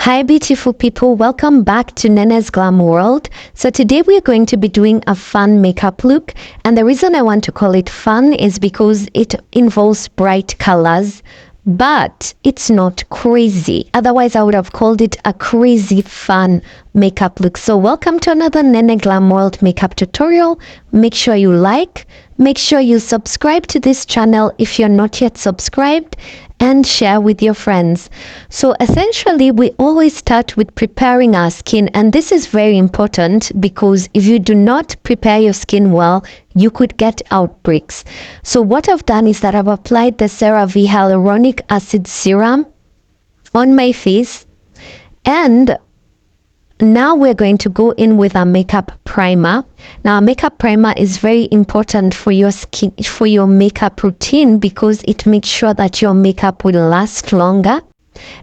Hi beautiful people, welcome back to Nene's Glam World. So today we are going to be doing a fun makeup look, and the reason I want to call it fun is because it involves bright colors, but it's not crazy. Otherwise I would have called it a crazy fun makeup look. So welcome to another Nene Glam World makeup tutorial. Make sure you like, make sure you subscribe to this channel if you're not yet subscribed, and share with your friends. So essentially we always start with preparing our skin, and this is very important because if you do not prepare your skin well, you could get outbreaks. So what I've done is that I've applied the CeraVe hyaluronic acid serum on my face, and now we're going to go in with a makeup primer. Now a makeup primer is very important for your skin, for your makeup routine, because it makes sure that your makeup will last longer.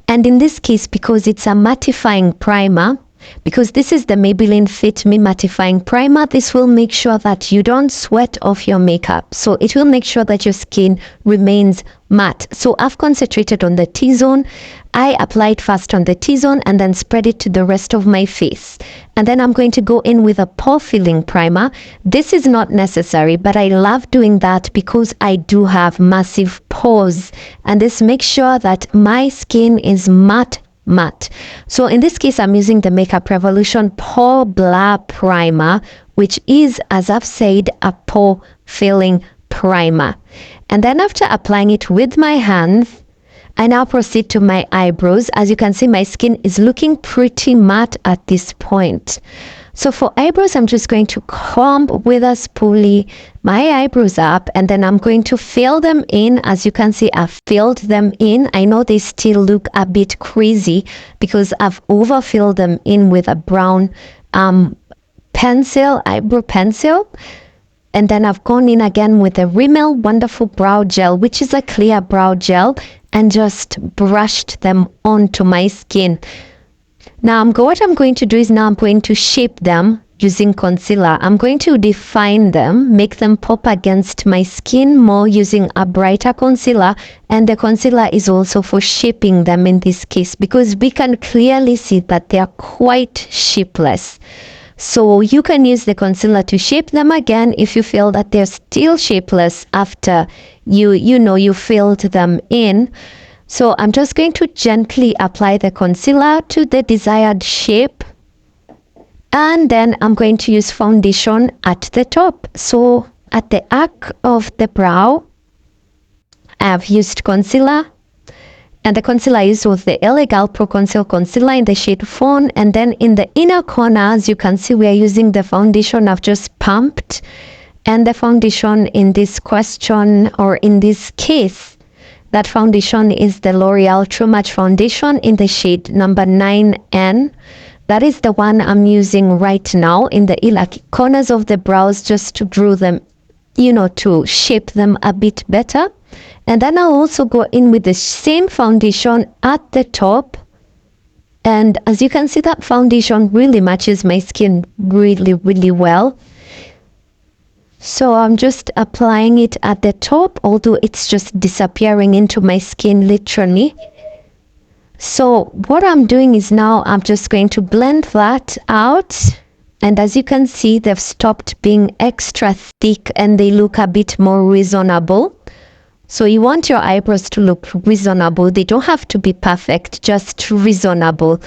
And in this case, because it's a mattifying primer, because this is the Maybelline Fit Me Mattifying Primer, this will make sure that you don't sweat off your makeup. So it will make sure that your skin remains matte. So I've concentrated on the T-zone. I applied first on the T-zone and then spread it to the rest of my face. And then I'm going to go in with a pore filling primer. This is not necessary, but I love doing that because I do have massive pores. And this makes sure that my skin is matte. So in this case, I'm using the Makeup Revolution Pore Blur Primer, which is, as I've said, a pore filling primer. And then after applying it with my hands, I now proceed to my eyebrows. As you can see, my skin is looking pretty matte at this point. So for eyebrows, I'm just going to comb with a spoolie my eyebrows up, and then I'm going to fill them in. As you can see, I've filled them in. I know they still look a bit crazy because I've overfilled them in with a brown eyebrow pencil. And then I've gone in again with a Rimmel Wonderful Brow Gel, which is a clear brow gel, and just brushed them onto my skin. Now what I'm going to do is now I'm going to shape them using concealer. I'm going to define them, make them pop against my skin more using a brighter concealer. And the concealer is also for shaping them in this case, because we can clearly see that they are quite shapeless. So you can use the concealer to shape them again if you feel that they're still shapeless after you filled them in. So I'm just going to gently apply the concealer to the desired shape. And then I'm going to use foundation at the top. So at the arc of the brow, I have used concealer. And the concealer I used was the LA Girl Pro Conceal Concealer in the shade Fawn. And then in the inner corner, as you can see, we are using the foundation I've just pumped. And the foundation in this question, or in this case, that foundation is the L'Oreal True Match Foundation in the shade number 9N. That is the one I'm using right now in the inner corners of the brows, just to draw them, to shape them a bit better. And then I'll also go in with the same foundation at the top. And as you can see, that foundation really matches my skin really, really well. So I'm just applying it at the top, although it's just disappearing into my skin literally. So what I'm doing is now I'm just going to blend that out. And as you can see, they've stopped being extra thick and they look a bit more reasonable. So you want your eyebrows to look reasonable. They don't have to be perfect, just reasonable.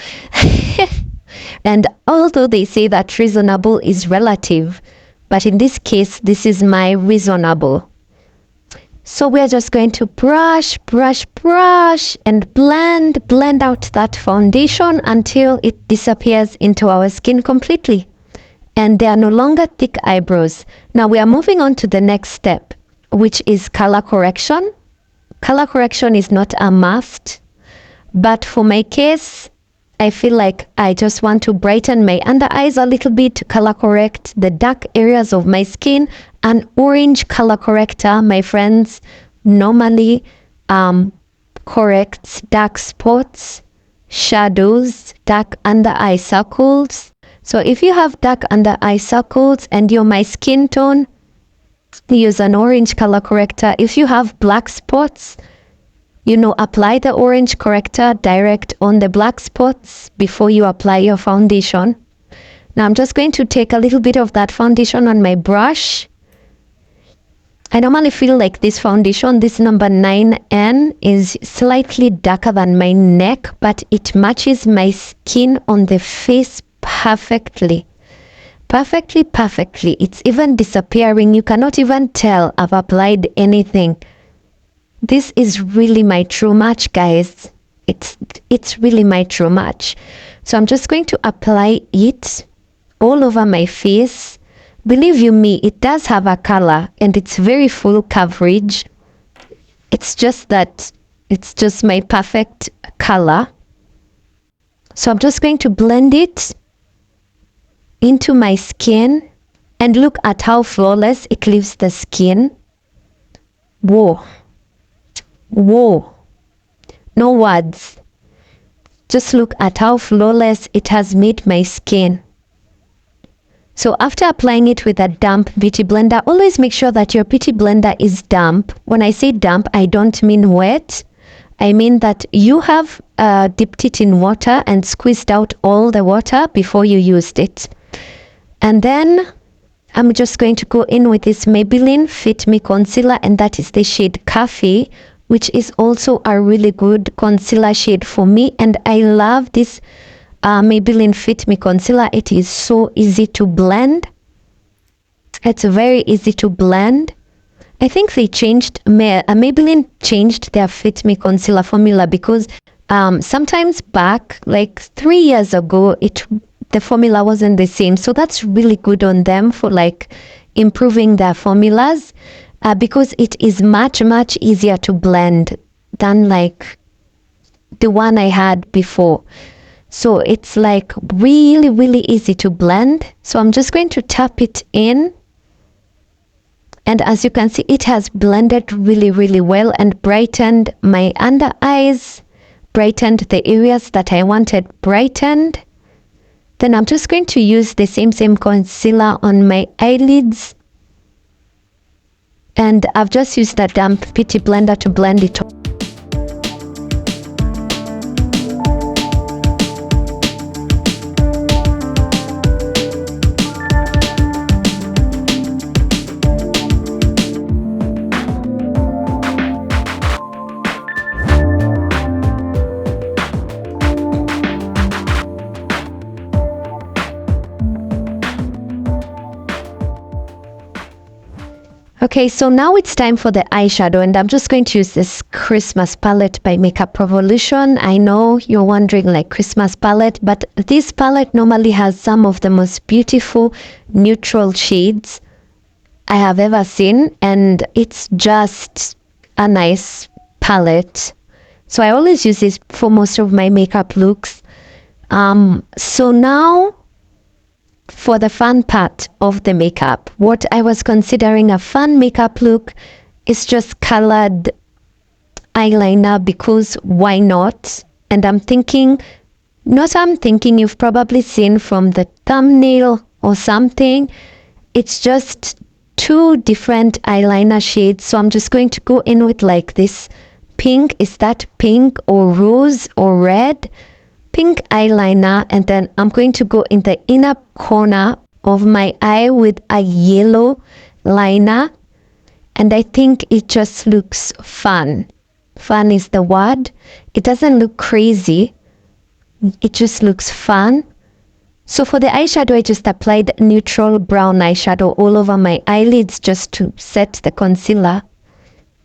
And although they say that reasonable is relative, but in this case, this is my reasonable. So we're just going to brush, and blend out that foundation until it disappears into our skin completely. And they are no longer thick eyebrows. Now we are moving on to the next step, which is color correction. Color correction is not a must, but for my case, I feel like I just want to brighten my under eyes a little bit, color correct the dark areas of my skin. An orange color corrector, my friends, normally corrects dark spots, shadows, dark under eye circles. So if you have dark under eye circles and you're my skin tone, use an orange color corrector. If you have black spots, apply the orange corrector direct on the black spots before you apply your foundation. Now I'm just going to take a little bit of that foundation on my brush. I normally feel like this foundation, this number 9N, is slightly darker than my neck, but it matches my skin on the face perfectly. Perfectly. It's even disappearing. You cannot even tell I've applied anything. This is really my true match, guys. It's really my true match. So I'm just going to apply it all over my face. Believe you me, it does have a color and it's very full coverage. It's just that it's just my perfect color. So I'm just going to blend it into my skin and look at how flawless it leaves the skin. Whoa. No words. Just look at how flawless it has made my skin. So after applying it with a damp beauty blender, always make sure that your beauty blender is damp. When I say damp, I don't mean wet. I mean that you have dipped it in water and squeezed out all the water before you used it. And then I'm just going to go in with this Maybelline Fit Me Concealer, and that is the shade Coffee, which is also a really good concealer shade for me. And I love this Maybelline Fit Me Concealer. It is so easy to blend. It's very easy to blend. I think they changed, Maybelline changed their Fit Me Concealer formula because sometimes back, like 3 years ago, the formula wasn't the same. So that's really good on them for like improving their formulas because it is much easier to blend than like the one I had before. So it's like really easy to blend. So I'm just going to tap it in. And as you can see, it has blended really well and brightened my under eyes, brightened the areas that I wanted brightened. Then I'm just going to use the same concealer on my eyelids. And I've just used that damp beauty blender to blend it all. Okay, so now it's time for the eyeshadow, and I'm just going to use this Christmas palette by Makeup Revolution. I know you're wondering, like, Christmas palette, but this palette normally has some of the most beautiful neutral shades I have ever seen, and it's just a nice palette. So I always use this for most of my makeup looks. So now for the fun part of the makeup, what I was considering a fun makeup look is just colored eyeliner, because why not? And you've probably seen from the thumbnail or something, it's just 2 different eyeliner shades. So I'm just going to go in with like this pink, is that pink or rose or red? Pink eyeliner, and then I'm going to go in the inner corner of my eye with a yellow liner, and I think it just looks fun. Fun is the word. It doesn't look crazy, it just looks fun. So for the eyeshadow, I just applied neutral brown eyeshadow all over my eyelids just to set the concealer,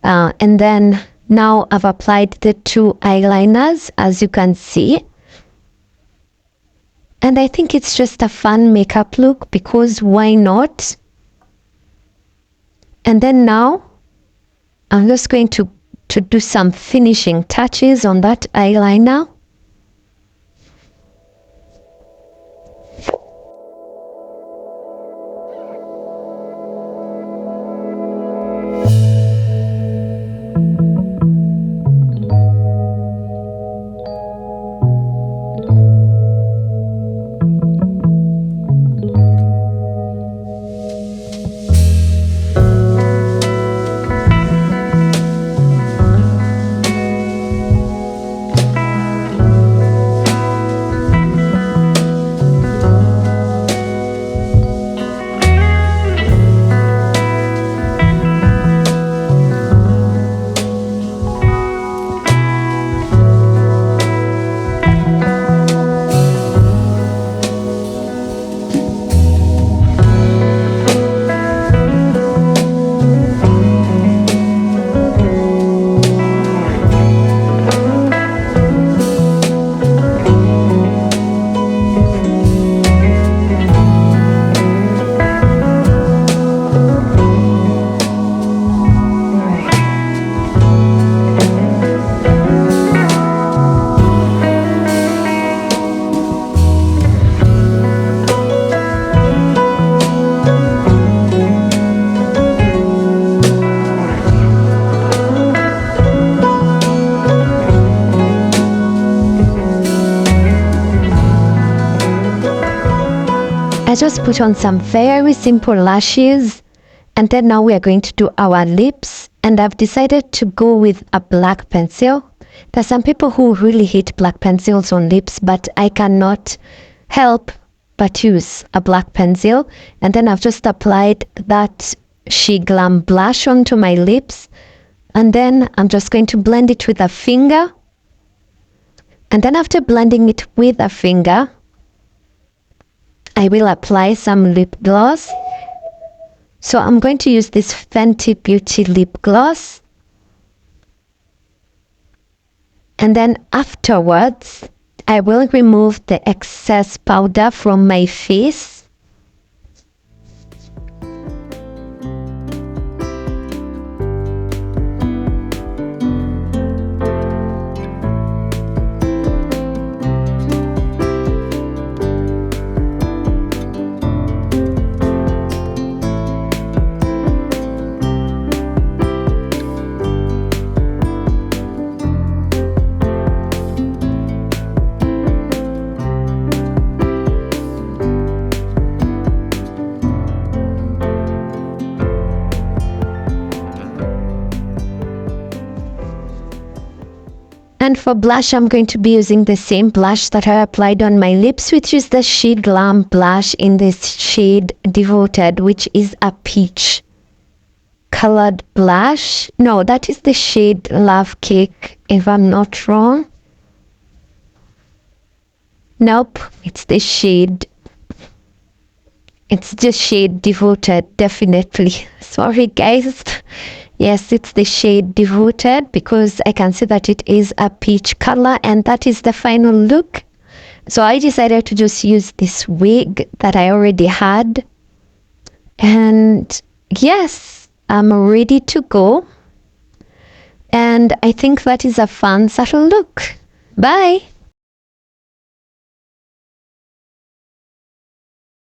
and then now I've applied the 2 eyeliners, as you can see. And I think it's just a fun makeup look, because why not? And then now I'm just going to do some finishing touches on that eyeliner. I just put on some very simple lashes, and then now we are going to do our lips, and I've decided to go with a black pencil. There's some people who really hate black pencils on lips, but I cannot help but use a black pencil. And then I've just applied that She Glam blush onto my lips, and then I'm just going to blend it with a finger. And then after blending it with a finger, I will apply some lip gloss. So I'm going to use this Fenty Beauty lip gloss. And then afterwards, I will remove the excess powder from my face. And for blush, I'm going to be using the same blush that I applied on my lips, which is the She Glam blush in this shade Devoted, which is a peach colored blush. No, that is the shade Love Cake, if I'm not wrong. Nope, it's the shade Devoted, definitely. Sorry, guys. Yes, it's the shade Devoted, because I can see that it is a peach color, and that is the final look. So I decided to just use this wig that I already had. And yes, I'm ready to go. And I think that is a fun, subtle look. Bye!